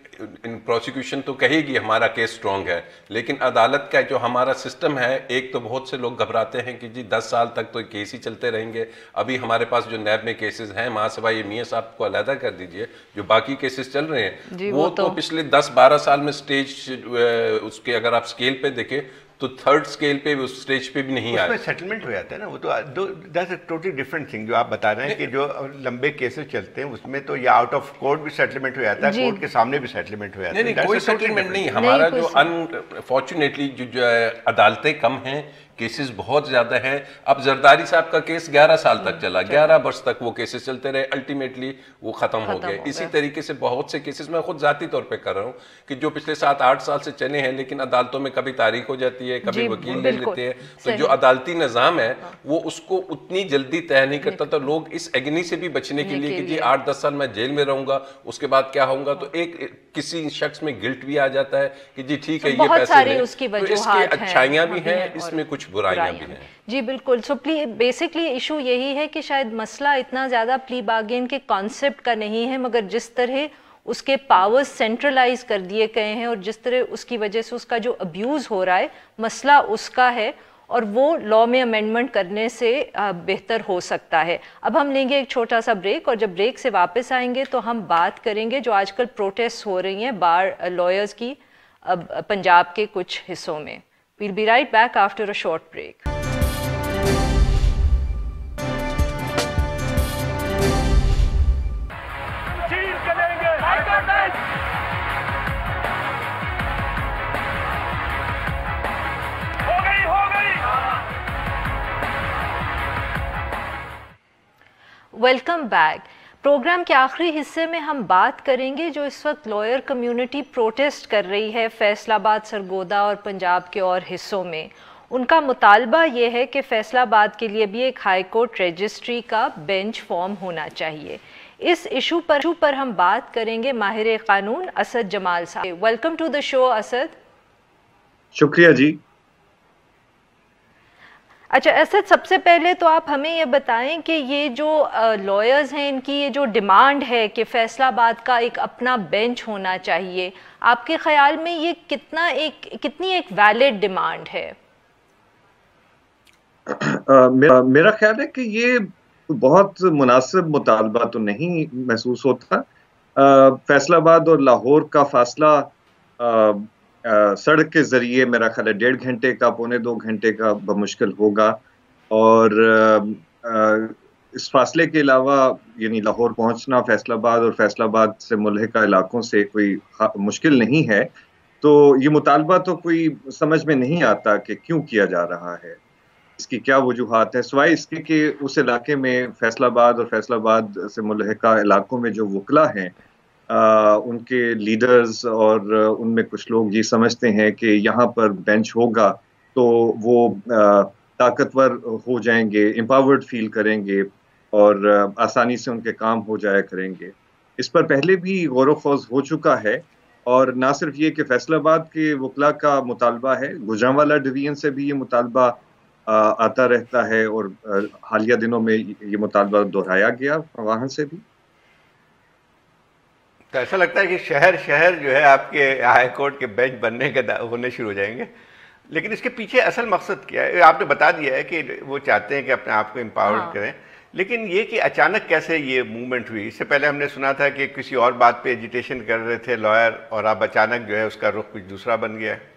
प्रोसिक्यूशन तो कहेगी हमारा केस स्ट्रांग है, लेकिन अदालत का जो हमारा सिस्टम है, एक तो बहुत से लोग घबराते हैं कि जी 10 साल तक तो केस ही चलते रहेंगे। अभी हमारे पास जो नैब में केसेस हैं, महासभा ये मियां साहब को अलहदा कर दीजिए, जो बाकी केसेस चल रहे हैं वो तो पिछले 10-12 साल में स्टेज उसके अगर आप स्केल पे देखें तो थर्ड स्केल पे उस स्टेज पे भी नहीं आए। उसमें सेटलमेंट हो जाता है ना, वो तो that's a totally different thing जो आप बता रहे हैं कि जो लंबे केसेस चलते हैं उसमें तो या आउट ऑफ कोर्ट भी सेटलमेंट हो जाता है, कोर्ट के सामने भी सेटलमेंट हो जाता है। नहीं, कोई सेटलमेंट नहीं। हमारा जो अनफॉर्चुनेटली जो अदालतें कम हैं, केसेस बहुत ज्यादा हैं। अब जरदारी साहब का केस 11 साल तक चला, 11 वर्ष तक वो केसेस चलते रहे, अल्टीमेटली वो खत्म हो गए। इसी तरीके से बहुत से केसेस मैं खुद जाती तौर पे कर रहा हूँ कि जो पिछले 7-8 साल से चले हैं, लेकिन अदालतों में कभी तारीख हो जाती है, कभी वकील ले लेते हैं, तो जो अदालती निजाम है वो उसको उतनी जल्दी तय नहीं करता। तो लोग इस एग्नी से भी बचने के लिए कि जी 8-10 साल मैं जेल में रहूंगा, उसके बाद क्या होगा, तो एक किसी शख्स में गिल्ट भी आ जाता है कि जी ठीक है ये पैसे लें, तो इसके अच्छाइयां भी हैं, इसमें कुछ बुराइयां भी हैं। जी बिल्कुल। सो बेसिकली इशू यही है कि शायद मसला इतना ज़्यादा प्ली बार्गेन के कॉन्सेप्ट का नहीं है, मगर जिस तरह उसके पावर्स सेंट्रलाइज कर दिए गए हैं और जिस तरह उसकी वजह से उसका जो अब्यूज़ हो रहा है, मसला उसका है और वो लॉ में अमेंडमेंट करने से बेहतर हो सकता है। अब हम लेंगे एक छोटा सा ब्रेक और जब ब्रेक से वापस आएंगे तो हम बात करेंगे जो आजकल प्रोटेस्ट हो रही हैं बार लॉयर्स की पंजाब के कुछ हिस्सों में। We'll be right back after a short break. Welcome back. Programme के आखिरी हिस्से में हम बात करेंगे जो इस वक्त लॉयर कम्युनिटी प्रोटेस्ट कर रही है फैसलाबाद, सरगोदा और पंजाब के और हिस्सों में। उनका मुतालबा ये है कि फैसलाबाद के लिए भी एक हाई कोर्ट रजिस्ट्री का बेंच फॉर्म होना चाहिए। इस इशू पर हम बात करेंगे माहिर कानून Asad Jamal sahab. Welcome to the show Asad. शुक्रिया जी। अच्छा असद, सबसे पहले तो आप हमें ये बताएं कि ये जो लॉयर्स हैं इनकी ये जो डिमांड है कि फैसलाबाद का एक अपना बेंच होना चाहिए, आपके ख्याल में ये कितनी एक वैलिड डिमांड है? मेरा ख्याल है कि ये बहुत मुनासिब मुतालबा तो नहीं महसूस होता। फैसलाबाद और लाहौर का फासला सड़क के जरिए मेरा ख्याल है 1.5 घंटे का, 1.25-2 घंटे का बमुश्किल होगा। और इस फासले के अलावा यानी लाहौर पहुंचना फैसलाबाद और फैसलाबाद से मुल्हिका इलाकों से कोई मुश्किल नहीं है। तो ये मुतालबा तो कोई समझ में नहीं आता कि क्यों किया जा रहा है, इसकी क्या वजूहात है, सिवाय इसके कि उस इलाके में फैसलाबाद और फैसलाबाद से मुल्हिका इलाकों में जो वकला हैं उनके लीडर्स और उनमें कुछ लोग ये समझते हैं कि यहाँ पर बेंच होगा तो वो ताकतवर हो जाएंगे, एम्पावर्ड फील करेंगे और आसानी से उनके काम हो जाया करेंगे। इस पर पहले भी गौर व खौज हो चुका है। और ना सिर्फ ये कि फैसलाबाद के वकला का मुतालबा है, गुजरांवाला डिवीजन से भी ये मुतालबा आता रहता है और हालिया दिनों में ये मुतालबा दोहराया गया वहाँ से भी। तो ऐसा लगता है कि शहर शहर जो है आपके हाई कोर्ट के बेंच बनने के होने शुरू हो जाएंगे। लेकिन इसके पीछे असल मकसद क्या है? आपने बता दिया है कि वो चाहते हैं कि अपने आप को एम्पावर्ड करें, लेकिन ये कि अचानक कैसे ये मूवमेंट हुई? इससे पहले हमने सुना था कि किसी और बात पे एजिटेशन कर रहे थे लॉयर और अब अचानक जो है उसका रुख कुछ दूसरा बन गया है।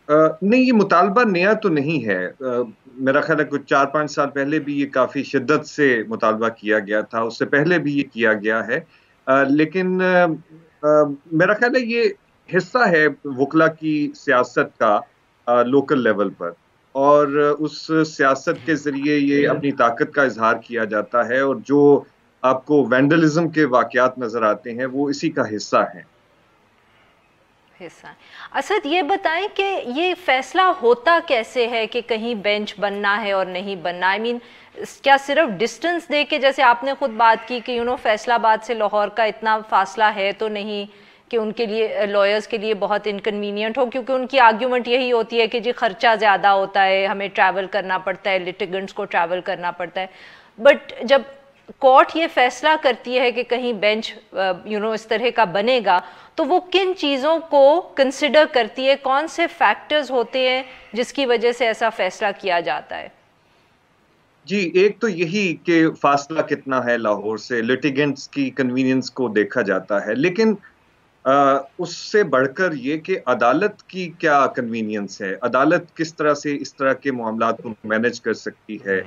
नहीं, ये मुतालबा नया तो नहीं है। मेरा ख्याल है कुछ 4-5 साल पहले भी ये काफ़ी शिद्दत से मुतालबा किया गया था, उससे पहले भी ये किया गया है। लेकिन मेरा ख्याल है ये हिस्सा है वकला की सियासत का लोकल लेवल पर, और उस सियासत के ज़रिए ये अपनी ताकत का इजहार किया जाता है। और जो आपको वैंडलिज्म के वाक़यात नज़र आते हैं वो इसी का हिस्सा हैं। असद, ये बताएं कि ये फैसला होता कैसे है कि कहीं बेंच बनना है और नहीं बनना? आई मीन क्या सिर्फ डिस्टेंस दे के, जैसे आपने खुद बात की कि फैसलाबाद से लाहौर का इतना फासला है तो नहीं कि उनके लिए लॉयर्स के लिए बहुत इनकन्वीनियंट हो, क्योंकि उनकी आर्ग्यूमेंट यही होती है कि जी खर्चा ज़्यादा होता है, हमें ट्रैवल करना पड़ता है, लिटिगेंट्स को ट्रैवल करना पड़ता है। बट जब कोर्ट ये फैसला करती है कि कहीं बेंच इस तरह का बनेगा, तो वो किन चीज़ों को कंसिडर करती है, कौन से फैक्टर्स होते हैं जिसकी वजह से ऐसा फैसला किया जाता है? जी, एक तो यही कि फासला कितना है लाहौर से, लिटिगेंट्स की कन्वीनियंस को देखा जाता है। लेकिन اس سے بڑھ کر یہ کہ عدالت کی کیا کنوینئنس ہے، عدالت کس طرح سے اس طرح کے معاملات کو مینج کر سکتی ہے،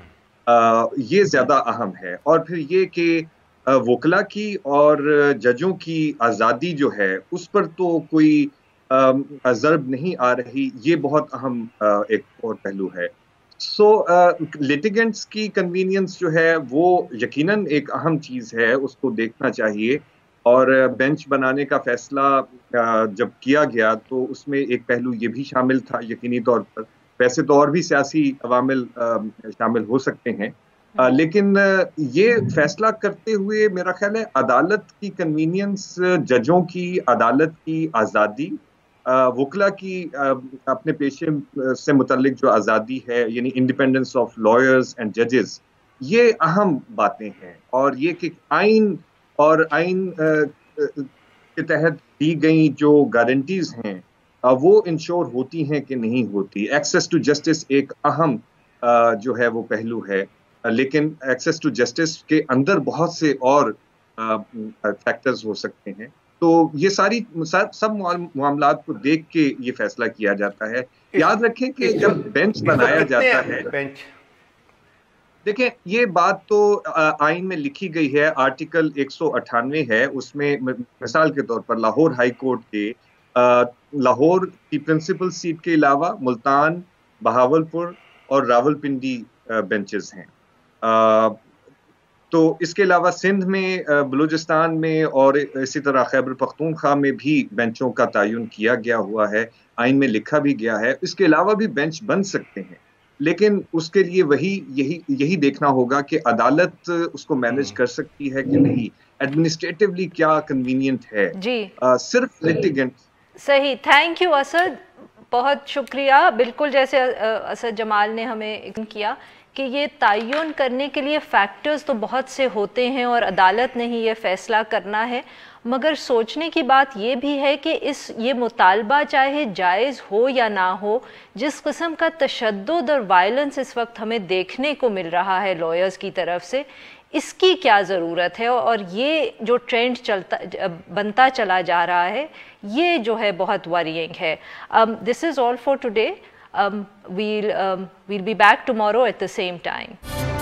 یہ زیادہ اہم ہے. اور پھر یہ کہ وکلا کی اور ججوں کی آزادی جو ہے اس پر تو کوئی ضرب نہیں آ رہی، یہ بہت اہم ایک اور پہلو ہے. سو لیٹیگنٹس کی کنوینئنس جو ہے وہ یقیناً ایک اہم چیز ہے، اس کو دیکھنا چاہیے. اور بینچ بنانے کا فیصلہ جب کیا گیا تو اس میں ایک پہلو یہ بھی شامل تھا یقینی طور پر، ویسے تو اور بھی سیاسی عوامل شامل ہو سکتے ہیں، لیکن یہ فیصلہ کرتے ہوئے میرا خیال ہے عدالت کی کنوینئنس، ججوں کی، عدالت کی آزادی، وکلا کی اپنے پیشے سے متعلق جو آزادی ہے، یعنی انڈیپینڈنس آف لائرز اینڈ ججز، یہ اہم باتیں ہیں. اور یہ کہ آئین اور آئین کے تحت دی گئی جو گارنٹیز ہیں وہ انشور ہوتی ہیں کہ نہیں ہوتی. ایکسیس ٹو جسٹس ایک اہم جو ہے وہ پہلو ہے، لیکن ایکسیس ٹو جسٹس کے اندر بہت سے اور فیکٹرز ہو سکتے ہیں. تو یہ سب معاملات کو دیکھ کے یہ فیصلہ کیا جاتا ہے. یاد رکھیں کہ جب بینچ بنایا جاتا ہے، دیکھیں یہ بات تو آئین میں لکھی گئی ہے، آرٹیکل 198 ہے، اس میں مثال کے طور پر لاہور ہائی کورٹ کے لاہور کی پرنسپل سیٹ کے علاوہ ملتان، بہاولپور اور راولپنڈی بینچز ہیں. تو اس کے علاوہ سندھ میں، بلوچستان میں اور اسی طرح خیبر پختونخوا میں بھی بینچوں کا تعین کیا گیا ہوا ہے، آئین میں لکھا بھی گیا ہے. اس کے علاوہ بھی بینچ بن سکتے ہیں، لیکن اس کے لیے یہی دیکھنا ہوگا کہ عدالت اس کو مینج کر سکتی ہے کہ نہیں، ایڈمنسٹریٹولی کیا کنوینئنٹ ہے. جی صرف لیٹیگنٹ. صحیح، تھینک یو اسد، بہت شکریہ. بالکل جیسے اسد جمال نے ہمیں کیا کہ یہ تعین کرنے کے لیے فیکٹرز تو بہت سے ہوتے ہیں اور عدالت نے ہی یہ فیصلہ کرنا ہے، مگر سوچنے کی بات یہ بھی ہے کہ یہ مطالبہ چاہے جائز ہو یا نہ ہو، جس قسم کا تشدد اور وائلنس اس وقت ہمیں دیکھنے کو مل رہا ہے لائرز کی طرف سے، اس کی کیا ضرورت ہے. اور یہ جو ٹرینڈ بنتا چلا جا رہا ہے یہ جو ہے بہت worrying ہے. This is all for today. We'll be back tomorrow at the same time.